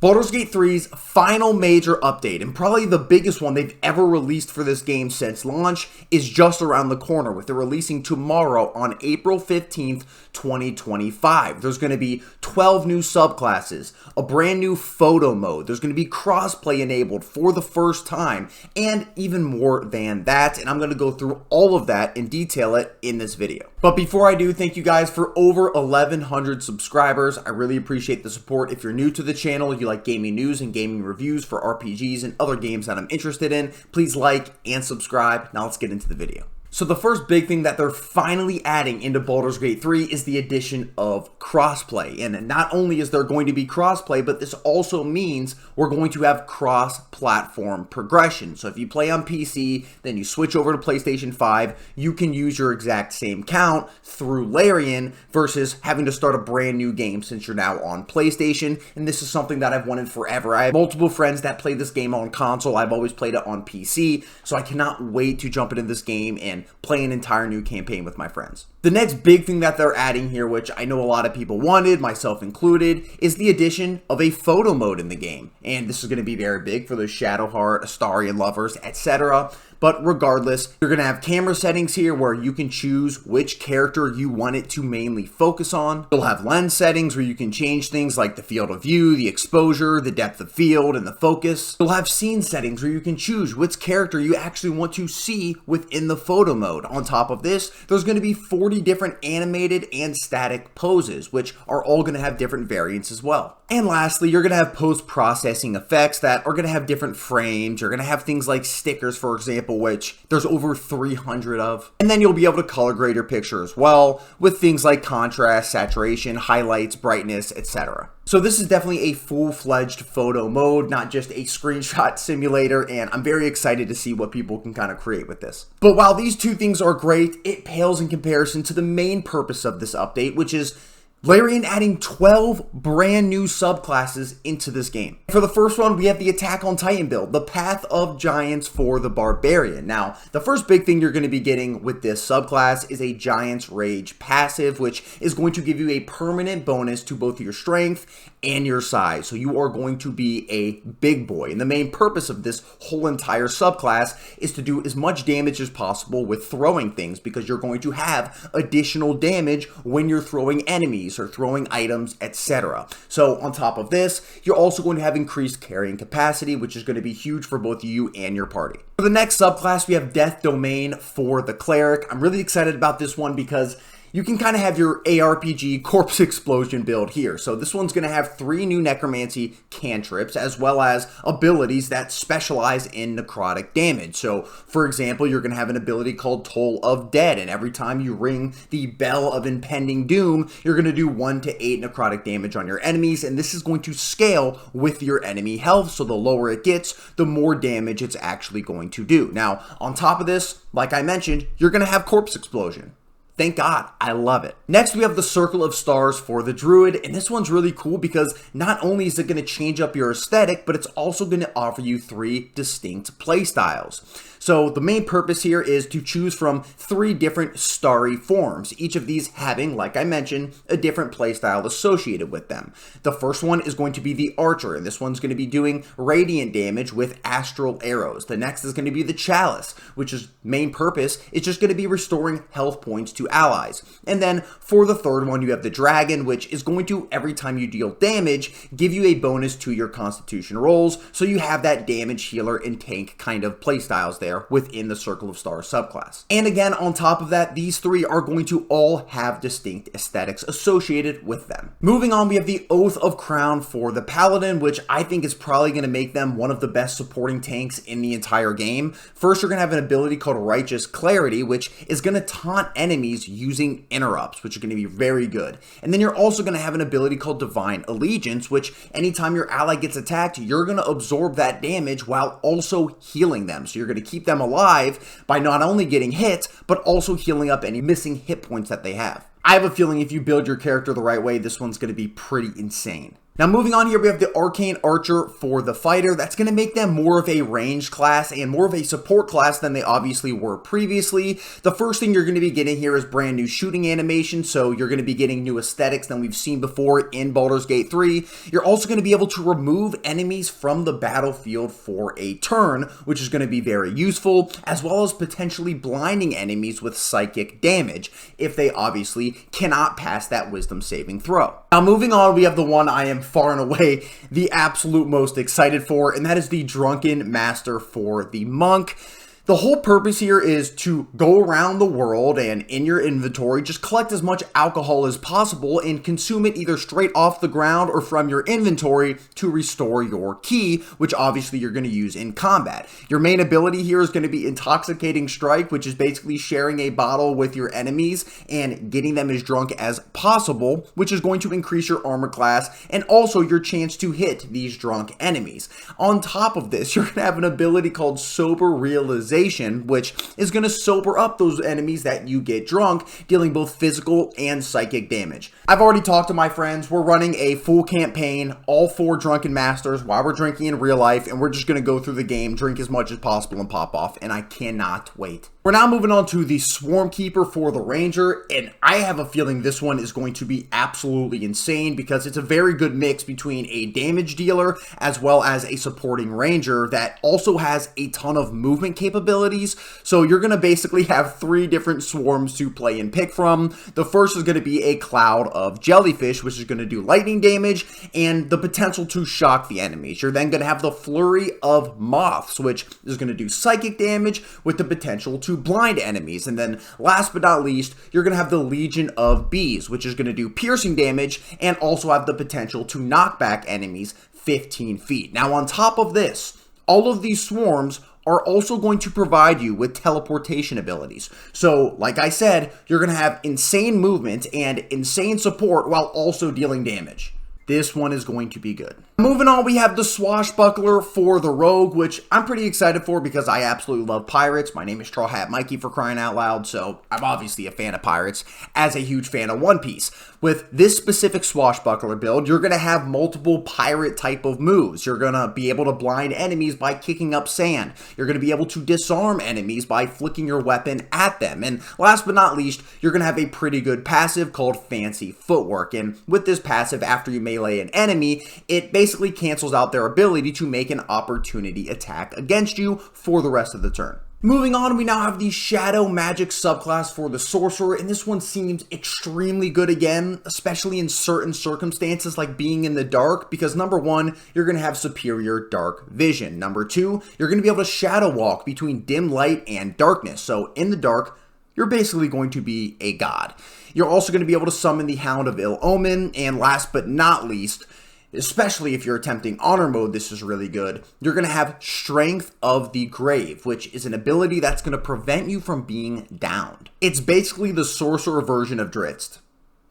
Baldur's Gate 3's final major update, and probably the biggest one they've ever released for this game since launch, is just around the corner, with it releasing tomorrow on April 15th, 2025. There's going to be 12 new subclasses, a brand new photo mode, there's going to be crossplay enabled for the first time, and even more than that, and I'm going to go through all of that and detail it in this video. But before I do, thank you guys for over 1,100 subscribers. I really appreciate the support. If you're new to the channel, you like gaming news and gaming reviews for RPGs and other games that I'm interested in, please like and subscribe. Now let's get into the video. So the first big thing that they're finally adding into Baldur's Gate 3 is the addition of crossplay. And not only is there going to be crossplay, but this also means we're going to have cross-platform progression. So if you play on PC, then you switch over to PlayStation 5, you can use your exact same count through Larian versus having to start a brand new game since you're now on PlayStation. And this is something that I've wanted forever. I have multiple friends that play this game on console. I've always played it on PC, so I cannot wait to jump into this game and play an entire new campaign with my friends. The next big thing that they're adding here, which I know a lot of people wanted, myself included, is the addition of a photo mode in the game. And this is going to be very big for those Shadowheart, Astarian lovers, etc. But regardless, you're going to have camera settings here where you can choose which character you want it to mainly focus on. You'll have lens settings where you can change things like the field of view, the exposure, the depth of field, and the focus. You'll have scene settings where you can choose which character you actually want to see within the photo mode. On top of this, there's going to be 40 different animated and static poses, which are all going to have different variants as well. And lastly, you're going to have post-processing effects that are going to have different frames. You're going to have things like stickers, for example, which there's over 300 of. And then you'll be able to color grade your picture as well with things like contrast, saturation, highlights, brightness, etc. So this is definitely a full-fledged photo mode, not just a screenshot simulator, and I'm very excited to see what people can kind of create with this. But while these two things are great, it pales in comparison to the main purpose of this update, which is Larian adding 12 brand new subclasses into this game. For the first one, we have the Attack on Titan build, the Path of Giants for the Barbarian. Now, the first big thing you're going to be getting with this subclass is a Giant's Rage passive, which is going to give you a permanent bonus to both your strength and your size. So you are going to be a big boy. And the main purpose of this whole entire subclass is to do as much damage as possible with throwing things, because you're going to have additional damage when you're throwing enemies or throwing items, etc. So on top of this, you're also going to have increased carrying capacity, which is going to be huge for both you and your party. For the next subclass, we have Death Domain for the Cleric. I'm really excited about this one because you can kind of have your ARPG Corpse Explosion build here. So this one's going to have 3 new Necromancy cantrips, as well as abilities that specialize in necrotic damage. So, for example, you're going to have an ability called Toll of Dead, and every time you ring the Bell of Impending Doom, you're going to do 1 to 8 necrotic damage on your enemies, and this is going to scale with your enemy health, so the lower it gets, the more damage it's actually going to do. Now, on top of this, like I mentioned, you're going to have Corpse Explosion. Thank God, I love it. Next, we have the Circle of Stars for the Druid, and this one's really cool because not only is it going to change up your aesthetic, but it's also going to offer you 3 distinct playstyles. So the main purpose here is to choose from 3 different starry forms, each of these having, like I mentioned, a different playstyle associated with them. The first one is going to be the Archer, and this one's going to be doing radiant damage with astral arrows. The next is going to be the Chalice, which is main purpose is just going to be restoring health points to allies. And then for the third one, you have the Dragon, which is going to, every time you deal damage, give you a bonus to your Constitution rolls, so you have that damage healer and tank kind of playstyles there within the Circle of Stars subclass. And again, on top of that, these 3 are going to all have distinct aesthetics associated with them. Moving on, we have the Oath of Crown for the Paladin, which I think is probably going to make them one of the best supporting tanks in the entire game. First, you're going to have an ability called Righteous Clarity, which is going to taunt enemies using interrupts, which are going to be very good. And then you're also going to have an ability called Divine Allegiance, which anytime your ally gets attacked, you're going to absorb that damage while also healing them. So you're going to keep them alive by not only getting hit, but also healing up any missing hit points that they have. I have a feeling if you build your character the right way, this one's going to be pretty insane. Now moving on here, we have the Arcane Archer for the fighter. That's going to make them more of a ranged class and more of a support class than they obviously were previously. The first thing you're going to be getting here is brand new shooting animation, so you're going to be getting new aesthetics than we've seen before in Baldur's Gate 3. You're also going to be able to remove enemies from the battlefield for a turn, which is going to be very useful, as well as potentially blinding enemies with psychic damage, if they obviously cannot pass that wisdom saving throw. Now moving on, we have the one I am far and away the absolute most excited for, and that is the Drunken Master for the Monk. The whole purpose here is to go around the world and in your inventory, just collect as much alcohol as possible and consume it either straight off the ground or from your inventory to restore your ki, which obviously you're going to use in combat. Your main ability here is going to be Intoxicating Strike, which is basically sharing a bottle with your enemies and getting them as drunk as possible, which is going to increase your armor class and also your chance to hit these drunk enemies. On top of this, you're going to have an ability called Sober Realization, which is going to sober up those enemies that you get drunk, dealing both physical and psychic damage. I've already talked to my friends. We're running a full campaign, all 4 Drunken Masters while we're drinking in real life, and we're just going to go through the game, drink as much as possible, and pop off, and I cannot wait. We're now moving on to the Swarmkeeper for the Ranger, and I have a feeling this one is going to be absolutely insane because it's a very good mix between a damage dealer as well as a supporting Ranger that also has a ton of movement capabilities. So you're going to basically have 3 different swarms to play and pick from. The first is going to be a cloud of jellyfish, which is going to do lightning damage and the potential to shock the enemies. You're then going to have the flurry of moths, which is going to do psychic damage with the potential to blind enemies. And then last but not least, you're going to have the Legion of Bees, which is going to do piercing damage and also have the potential to knock back enemies 15 feet. Now on top of this, all of these swarms are also going to provide you with teleportation abilities. So, like I said, you're going to have insane movement and insane support while also dealing damage. This one is going to be good. Moving on, we have the Swashbuckler for the Rogue, which I'm pretty excited for because I absolutely love pirates. My name is Straw Hat Mikey, for crying out loud, so I'm obviously a fan of pirates, as a huge fan of One Piece. With this specific Swashbuckler build, you're going to have multiple pirate type of moves. You're going to be able to blind enemies by kicking up sand. You're going to be able to disarm enemies by flicking your weapon at them. And last but not least, you're going to have a pretty good passive called Fancy Footwork. And with this passive, after you melee an enemy, it basically cancels out their ability to make an opportunity attack against you for the rest of the turn. Moving on, we now have the Shadow Magic subclass for the Sorcerer, and this one seems extremely good again, especially in certain circumstances like being in the dark, because number 1, you're going to have superior dark vision. Number 2, you're going to be able to shadow walk between dim light and darkness, so in the dark, you're basically going to be a god. You're also going to be able to summon the Hound of Ill Omen, and last but not least, especially if you're attempting honor mode, this is really good. You're going to have Strength of the Grave, which is an ability that's going to prevent you from being downed. It's basically the sorcerer version of Drizzt,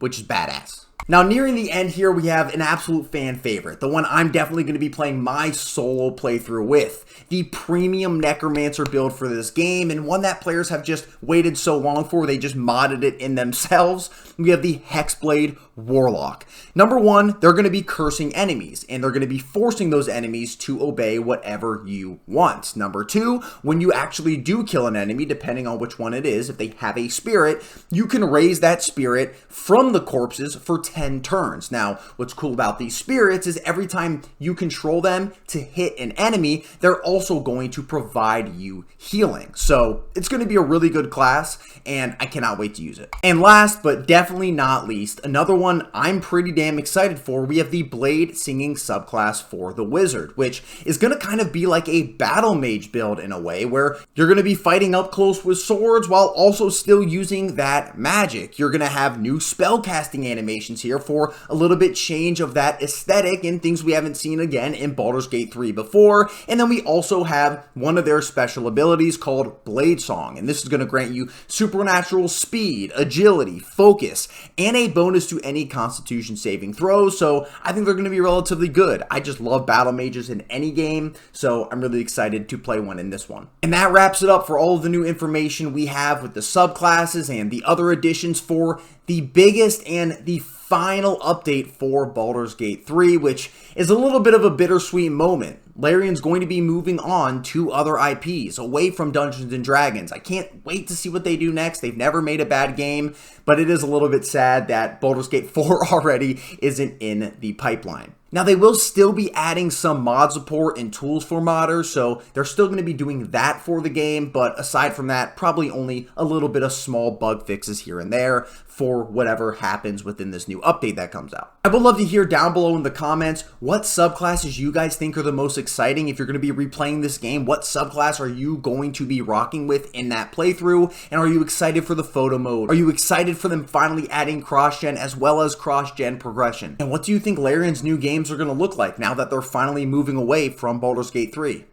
which is badass. Now, nearing the end here, we have an absolute fan favorite, the one I'm definitely going to be playing my solo playthrough with, the premium Necromancer build for this game, and one that players have just waited so long for, they just modded it in themselves. We have the Hexblade Warlock. Number 1, they're going to be cursing enemies, and they're going to be forcing those enemies to obey whatever you want. Number 2, when you actually do kill an enemy, depending on which one it is, if they have a spirit, you can raise that spirit from the corpses for 10 turns. Now, what's cool about these spirits is every time you control them to hit an enemy, they're also going to provide you healing. So it's going to be a really good class, and I cannot wait to use it. And last, but definitely not least, another one I'm pretty damn excited for, we have the Bladesinging subclass for the Wizard, which is going to kind of be like a battle mage build in a way, where you're going to be fighting up close with swords while also still using that magic. You're going to have new spellcasting animations here for a little bit change of that aesthetic and things we haven't seen again in Baldur's Gate 3 before. And then we also have one of their special abilities called Blade Song, and this is going to grant you supernatural speed, agility, focus, and a bonus to any constitution saving throws. So I think they're going to be relatively good. I just love battle mages in any game, so I'm really excited to play one in this one. And that wraps it up for all of the new information we have with the subclasses and the other additions for the biggest and the final update for Baldur's Gate 3, which is a little bit of a bittersweet moment. Larian's going to be moving on to other IPs, away from Dungeons & Dragons. I can't wait to see what they do next. They've never made a bad game, but it is a little bit sad that Baldur's Gate 4 already isn't in the pipeline. Now, they will still be adding some mod support and tools for modders, so they're still going to be doing that for the game, but aside from that, probably only a little bit of small bug fixes here and there for whatever happens within this new update that comes out. I would love to hear down below in the comments what subclasses you guys think are the most exciting if you're going to be replaying this game. What subclass are you going to be rocking with in that playthrough? And are you excited for the photo mode? Are you excited for them finally adding cross-gen as well as cross-gen progression? And what do you think Larian's new games are going to look like now that they're finally moving away from Baldur's Gate 3?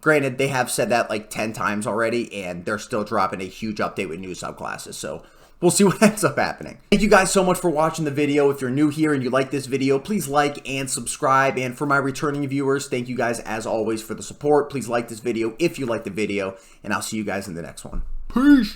Granted, they have said that like 10 times already, and they're still dropping a huge update with new subclasses, so we'll see what ends up happening. Thank you guys so much for watching the video. If you're new here and you like this video, please like and subscribe. And for my returning viewers, thank you guys as always for the support. Please like this video if you like the video, and I'll see you guys in the next one. Peace!